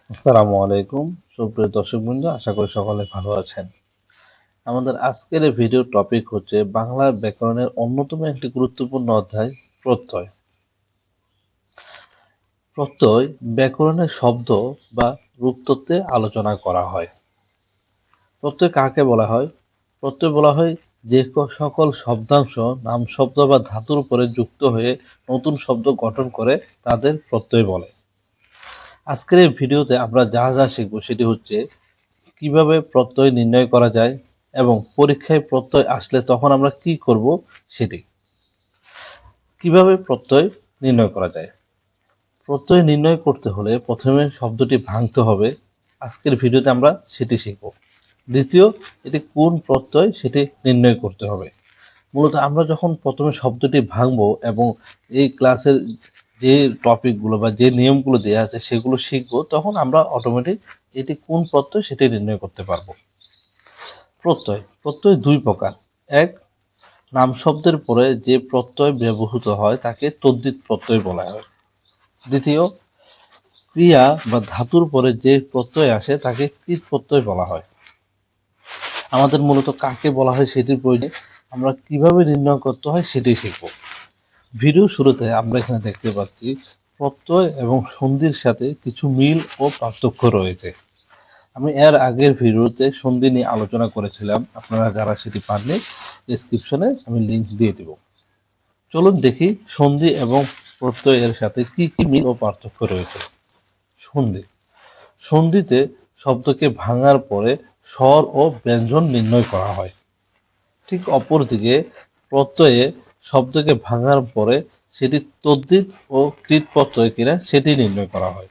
আসসালামু আলাইকুম সুপ্রিয় দর্শকবৃন্দ, আশা করি সকলে ভালো আছেন। আমাদের আজকের এই ভিডিও টপিক হচ্ছে বাংলা ব্যাকরণের অন্যতম একটি গুরুত্বপূর্ণ অধ্যায় প্রত্যয়। প্রত্যয় ব্যাকরণের শব্দ বা রূপতত্ত্বে আলোচনা করা হয়। প্রত্যয় কাকে বলা হয়? প্রত্যয় বলা হয় যে সকল শব্দাংশ নাম শব্দ বা ধাতুর উপরে যুক্ত হয়ে নতুন শব্দ গঠন করে তাদের প্রত্যয় বলে। আজকের এই ভিডিওতে আমরা যা যা শিখব সেটি হচ্ছে কিভাবে প্রত্যয় নির্ণয় করা যায় এবং পরীক্ষায় প্রত্যয় আসলে তখন আমরা কি করব সেটি। কিভাবে প্রত্যয় নির্ণয় করা যায়? প্রত্যয় নির্ণয় করতে হলে প্রথমে শব্দটি ভাঙতে হবে। আজকের ভিডিওতে আমরা সেটি শিখব। দ্বিতীয়, এটি কোন প্রত্যয় সেটি নির্ণয় করতে হবে। মূলত আমরা যখন প্রথমে শব্দটি ভাঙবো এবং এই ক্লাসের যে টপিকগুলো বা যে নিয়মগুলো দেওয়া আছে সেগুলো শিখবো, তখন আমরা অটোমেটিক এটি কোন প্রত্যয় সেটি নির্ণয় করতে পারবো। প্রত্যয় দুই প্রকার। এক, নাম শব্দের পরে যে প্রত্যয় ব্যবহৃত হয় তাকে তদ্ধিত প্রত্যয় বলা হয়। দ্বিতীয়, ক্রিয়া বা ধাতুর পরে যে প্রত্যয় আসে তাকে কৃৎ প্রত্যয় বলা হয়। আমাদের মূলত কাকে বলা হয় সেটির প্রয়োজনে আমরা কিভাবে নির্ণয় করতে হয় সেটি শিখব। ভিডিও শুরুতে আমরা এখানে দেখতে পাচ্ছি প্রত্যয় এবং সন্ধির সাথে কিছু মিল ও পার্থক্য রয়েছে। আমি এর আগের ভিডিওতে সন্ধি নিয়ে আলোচনা করেছিলাম, আপনারা যারা সেটি পাননি ডেসক্রিপশনে আমি লিংক দিয়ে দিব। চলুন দেখি সন্ধি এবং প্রত্যয়ের সাথে কি কি মিল ও পার্থক্য রয়েছে। সন্ধি। সন্ধিতে শব্দকে ভাঙার পরে স্বর ও ব্যঞ্জন নির্ণয় করা হয়। ঠিক অপরদিকে প্রত্যয়ে শব্দকে ভাঙার পরে সেটি তদ্ধিত ও কৃৎ প্রত্যয় কিনা সেটি নির্ণয় করা হয়।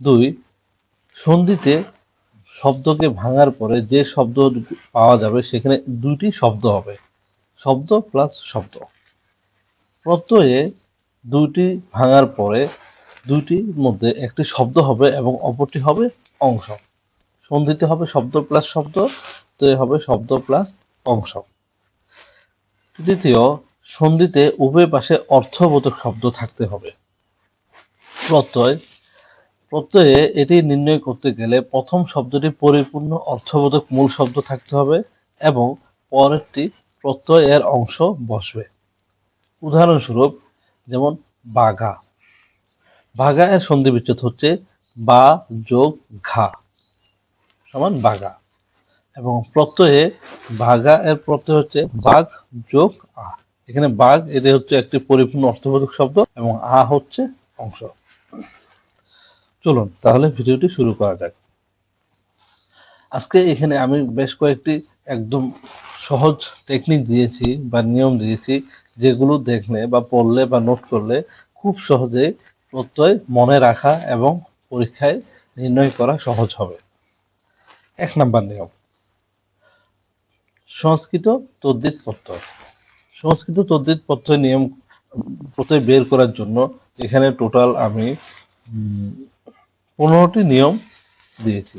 দুই, সন্ধিতে শব্দকে ভাঙার পরে যে শব্দ পাওয়া যাবে সেখানে দুইটি শব্দ হবে, শব্দ প্লাস শব্দ। প্রত্যয়ে দুইটি ভাঙার পরে দুইটির মধ্যে একটি শব্দ হবে এবং অপরটি হবে অংশ। সন্ধিতে হবে শব্দ প্লাস শব্দ, তো হবে শব্দ প্লাস অংশ। তৃতীয়, সন্ধিতে উভয় পাশে অর্থবোধক শব্দ থাকতে হবে। প্রত্যয় প্রত্যয়ে এটি নির্ণয় করতে গেলে প্রথম শব্দটি পরিপূর্ণ অর্থবোধক মূল শব্দ থাকতে হবে এবং পরেরটি প্রত্যয় এর অংশ বসবে। উদাহরণস্বরূপ যেমন বাঘা। ভাগা এর সন্ধি বিচ্ছেদ হচ্ছে বা যোগ ঘা সমান বাঘা, এবং প্রত্যয়ে ভাগা এর প্রত্যয় হচ্ছে বাঘ যোগ আ। এখানে বাঘ এটি হচ্ছে একটি পরিপূর্ণ অর্থবোধক শব্দ এবং আ হচ্ছে অংশ। চলুন তাহলে ভিডিওটি শুরু করা যাক। আজকে এখানে আমি বেশ কয়েকটি একদম সহজ টেকনিক দিয়েছি বা নিয়ম দিয়েছি, যেগুলো দেখলে বা পড়লে বা নোট করলে খুব সহজে প্রত্যয় মনে রাখা এবং পরীক্ষায় নির্ণয় করা সহজ হবে। ১ নাম্বার নিয়ম, সংস্কৃত তদ্ধিত প্রত্যয়। সংস্কৃত তদ্ধিত প্রত্যয় নিয়ম প্রত্যয় বের করার জন্য এখানে টোটাল আমি ১৫টি নিয়ম দিয়েছি।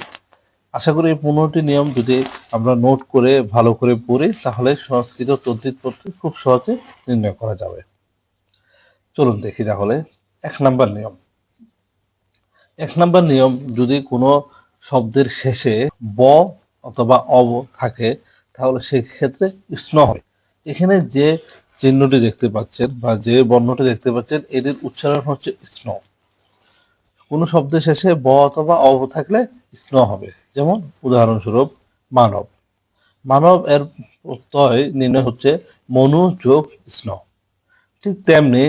আশা করি এই ১৫টি নিয়ম যদি আমরা নোট করে ভালো করে পড়ি তাহলে সংস্কৃত তদ্ধিত প্রত্যয় খুব সহজে নির্ণয় করা যাবে। চলুন দেখি তাহলে ১ নাম্বার নিয়ম। ১ নাম্বার নিয়ম, যদি কোনো শব্দের শেষে ব অথবা অব থাকে তাহলে সেক্ষেত্রে স্ন হয়। এখানে যে চিহ্নটি দেখতে পাচ্ছেন বা যে বর্ণটি দেখতে পাচ্ছেন এটির উচ্চারণ হচ্ছে স্ন। কোনো শব্দের শেষে ব অথবা অব থাকলে স্ন হবে। যেমন উদাহরণস্বরূপ মানব। মানব এর প্রত্যয় নির্ণয় হচ্ছে মনু যোগ স্ন। ঠিক তেমনি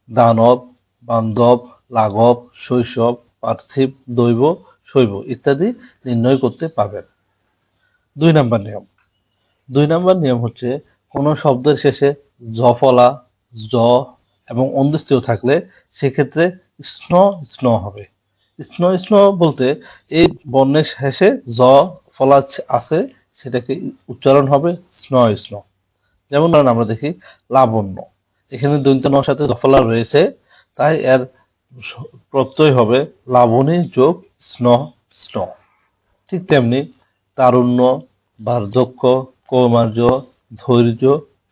দানব, বান্ধব, লাঘব, শৈশব, পার্থিব, দৈব, শৈব ইত্যাদি নির্ণয় করতে পারবেন। ২ নাম্বার নিয়ম। ২ নাম্বার নিয়ম হচ্ছে কোনো শব্দের শেষে জ ফলা, জ এবং অন্ত্যেষ্টিয় থাকলে সেক্ষেত্রে স্ন স্ন হবে। স্ন স্ন বলতে এই বর্ণের শেষে জ ফলা আছে সেটাকে উচ্চারণ হবে স্ন স্ন। যেমন ধরেন আমরা দেখি লাবণ্য, এখানে দন্ত্য নর সাথে জফলা রয়েছে, তাই এর প্রত্যয় হবে লাবণী যোগ স্ন স্ন। ঠিক তেমনি তারুণ্য, বার্ধক্য, কৌমার্য, ধৈর্য,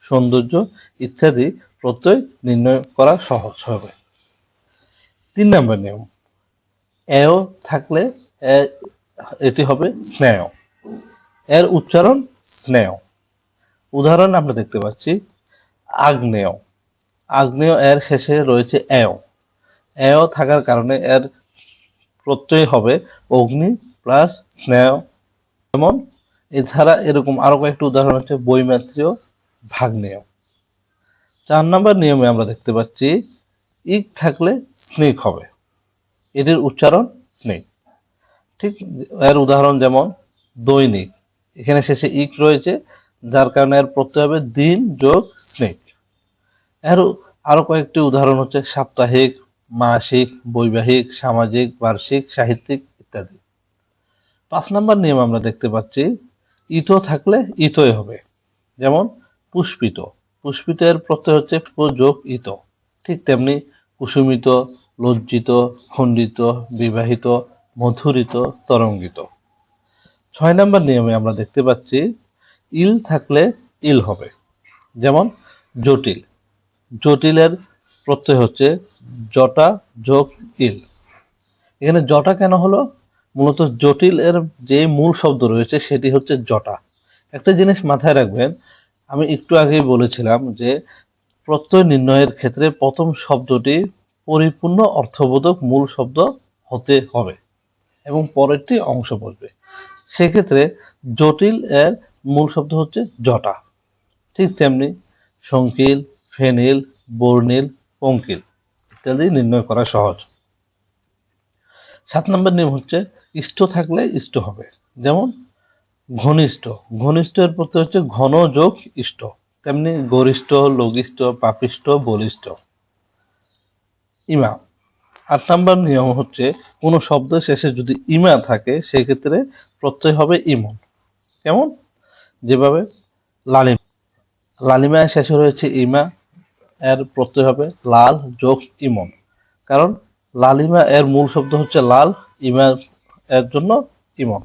সৌন্দর্য ইত্যাদি প্রত্যয় নির্ণয় করা সহজ হবে। ৩ নম্বর নিয়ম, এও থাকলে এটি হবে স্নেহ। এর উচ্চারণ স্নেহ। উদাহরণ আমরা দেখতে পাচ্ছি আগ্নেয়। আগ্নেয় এর শেষে রয়েছে এও। এও থাকার কারণে এর প্রত্যয় হবে অগ্নি প্লাস স্নেহ। যেমন এছাড়া এরকম আরো কয়েকটি উদাহরণ হচ্ছে বৈমাত্রীয়, ভাগ্নেয়। 4 নম্বর নিয়মে আমরা দেখতে পাচ্ছি ইক থাকলে স্নেক হবে, এটির উচ্চারণ স্নেক। ঠিক এর উদাহরণ যেমন দৈনিক, এখানে শেষে ইক রয়েছে যার কারণে এর প্রত্যয় হবে দিন যোগ স্নেক। এর আরো কয়েকটি উদাহরণ হচ্ছে সাপ্তাহিক, মাসিক, বৈবাহিক, সামাজিক, বার্ষিক, সাহিত্যিক ইত্যাদি। 5 নম্বর নিয়ম আমরা দেখতে পাচ্ছি ইতো থাকলে ইতোই হবে। যেমন পুষ্পিত, পুষ্পিত এর প্রত্যয় হচ্ছে যোগ ইত। ঠিক তেমনি কুসুমিত, লজ্জিত, খণ্ডিত, বিবাহিত, মধুরিত, তরঙ্গিত। 6 নম্বর নিয়মে আমরা দেখতে পাচ্ছি ইল থাকলে ইল হবে। যেমন জটিল, জটিলের প্রত্যয় হচ্ছে জটা যোগ ইল। এখানে জটা কেন হলো? মূলত জটিল এর যে মূল শব্দ রয়েছে সেটি হচ্ছে জটা। একটা জিনিস মাথায় রাখবেন, আমি একটু আগেই বলেছিলাম যে প্রত্যয় নির্ণয়ের ক্ষেত্রে প্রথম শব্দটি পরিপূর্ণ অর্থবোধক মূল শব্দ হতে হবে এবং পরেরটি অংশ বসবে। সেক্ষেত্রে জটিল এর মূল শব্দ হচ্ছে জটা। ঠিক তেমনি সংকিল, ফেনিল, বর্ণিল, পঙ্কিল ইত্যাদি নির্ণয় করা সহজ। 7 নম্বর নিয়ম হচ্ছে ইষ্ট থাকলে ইষ্ট হবে। যেমন ঘনিষ্ঠ, ঘনিষ্ঠ এর প্রত্যয় হচ্ছে ঘন যোগ ইষ্ট। তেমনি গরিষ্ঠ, লঘিষ্ঠ, পাপিষ্ঠ, বলিষ্ঠ। ইমা। 8 নম্বর নিয়ম হচ্ছে কোনো শব্দ শেষে যদি ইমা থাকে সেক্ষেত্রে প্রত্যয় হবে ইমন। কেমন? যেভাবে লালিমা, লালিমা শেষে রয়েছে ইমা, এর প্রত্যয় হবে লাল যোগ ইমন। কারণ লালিমা এর মূল শব্দ হচ্ছে লাল, ইমা এর জন্য ইমন।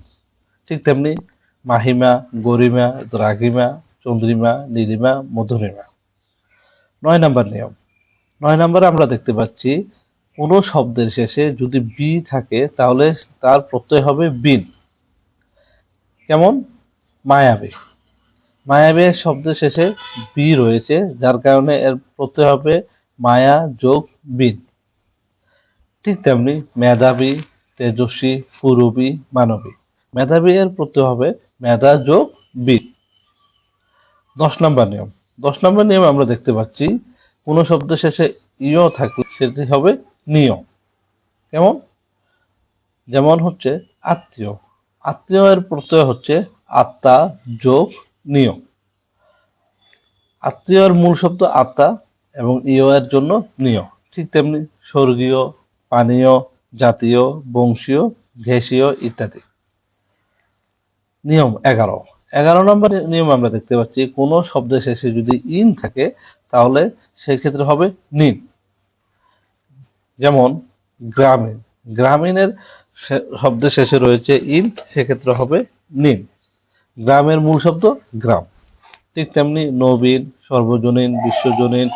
ঠিক তেমনি মাহিমা, গরিমা, দ্রাঘিমা, চন্দ্রিমা, নীলিমা, মধুরিমা। 9 নম্বর নিয়ম। 9 নম্বরে আমরা দেখতে পাচ্ছি কোনো শব্দের শেষে যদি বি থাকে তাহলে তার প্রত্যয় হবে বিন। কেমন? মায়াবী, মায়াবী শব্দের শেষে বি রয়েছে যার কারণে এর প্রত্যয় হবে মায়া যোগ বিন। ঠিক তেমনি মেধাবী, তেজস্বী, পুরবী, মানবী। মেধাবী এর প্রত্যয় হবে মেধা যোগ বি। 10 নম্বর নিয়ম। 10 নম্বর নিয়ম আমরা দেখতে পাচ্ছি কোনো শব্দ শেষে ইয় থাকলে সেটি হবে নিয়। কেমন? যেমন হচ্ছে আত্মীয়, আত্মীয় এর প্রত্যয় হচ্ছে আত্মা যোগ নিয়। আত্মীয়র মূল শব্দ আত্মা এবং ইয় এর জন্য নিয়। ঠিক তেমনি স্বর্গীয়, পানীয়, জাতীয়, বংশীয়, ঘেষীয় ইত্যাদি। নিয়ম 11। 11 নম্বর নিয়ম আমরা দেখতে পাচ্ছি কোনো শব্দের শেষে যদি ইন থাকে তাহলে সেক্ষেত্রে হবে নিন। যেমন গ্রামীণ, গ্রামীণের শব্দের শেষে রয়েছে ইন, সেক্ষেত্রে হবে নিন। গ্রামের মূল শব্দ গ্রাম। ঠিক তেমনি নবীন, সর্বজনীন, বিশ্বজনীন।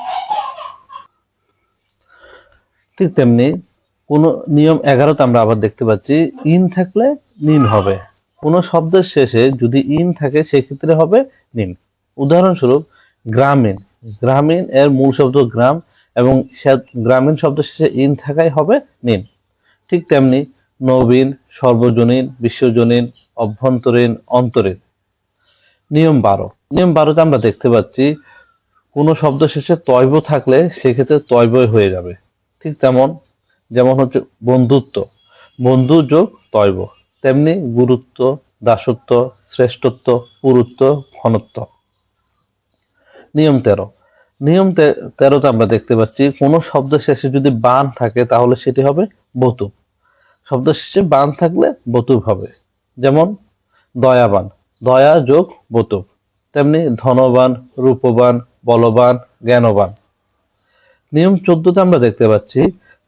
ঠিক তেমনি কোন নিয়ম 11তে আমরা আবার দেখতে পাচ্ছি ইন থাকলে নিন হবে। কোন শব্দের শেষে যদি ইন থাকে সেক্ষেত্রে হবে নিন। উদাহরণস্বরূপ গ্রামীণ, গ্রামীণ এর মূল শব্দ গ্রাম এবং গ্রামীণ শব্দের শেষে ইন থাকাই হবে নিন। ঠিক তেমনি নবীন, সর্বজনীন, বিশ্বজনীন, অভ্যন্তরীণ, অন্তরীণ। নিয়ম 12। নিয়ম 12তে আমরা দেখতে পাচ্ছি কোনো শব্দ শেষে তয়ব থাকলে সেক্ষেত্রে তয়বই হয়ে যাবে। ঠিক যেমন হচ্ছে বন্ধুত্ব, বন্ধু যোগ তয়ব। তেমনি গুরুত্ব, দাসত্ব, শ্রেষ্ঠত্ব, পুরুত্ব, ঘনত্ব। নিয়ম 13। নিয়ম 13তে আমরা দেখতে পাচ্ছি কোনো শব্দ শেষে যদি বান থাকে তাহলে সেটি হবে বতুপ। শব্দ শেষে বান থাকলে বতুপ হবে। যেমন দয়াবান, দয়া যোগ বতুপ। তেমনি ধনবান, রূপবান, বলবান, জ্ঞানবান। নিয়ম 14তে আমরা দেখতে পাচ্ছি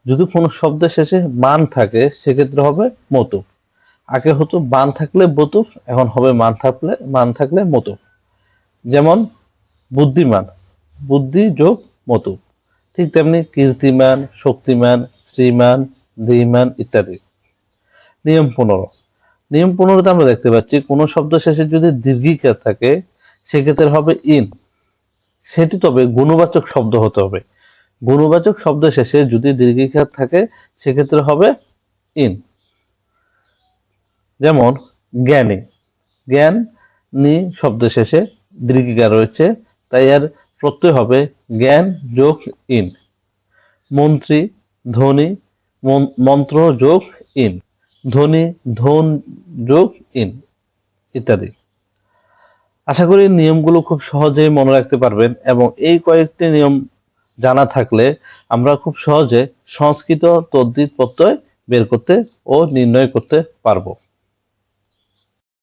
যদি কোনো শব্দের শেষে মান থাকে সেক্ষেত্রে হবে মতুপ। আগে হতো বান থাকলে বতুপ, এখন হবে মান থাকলে মতুপ। যেমন বুদ্ধিমান, বুদ্ধি যোগ মতুপ। ঠিক তেমনি কীর্তিমান, শক্তিমান, শ্রীমান, ধীমান ইত্যাদি। নিয়ম 15। নিয়ম 15তে আমরা দেখতে পাচ্ছি কোনো শব্দ শেষে যদি দীর্ঘিকার থাকে সেক্ষেত্রে হবে ইন, সেটি তবে গুণবাচক শব্দ হতে হবে। গুণবাচক শব্দ শেষে যদি দীর্ঘিকার থাকে সেক্ষেত্রে হবে ইন। যেমন জ্ঞানী, জ্ঞান নি শব্দ শেষে দীর্ঘিকার রয়েছে, তাই এর প্রত্যয় হবে জ্ঞান যোগ ইন। মন্ত্রী, ধ্বনি, মন্ত্র যোগ ইন, ধ্বনি, ধন যোগ ইন ইত্যাদি। আশা করি নিয়মগুলো খুব সহজেই মনে রাখতে পারবেন এবং এই কয়েকটি নিয়ম জানা থাকলে আমরা খুব সহজে সংস্কৃত তদ্ধিত প্রত্যয় বের করতে ও নির্ণয় করতে পারবো।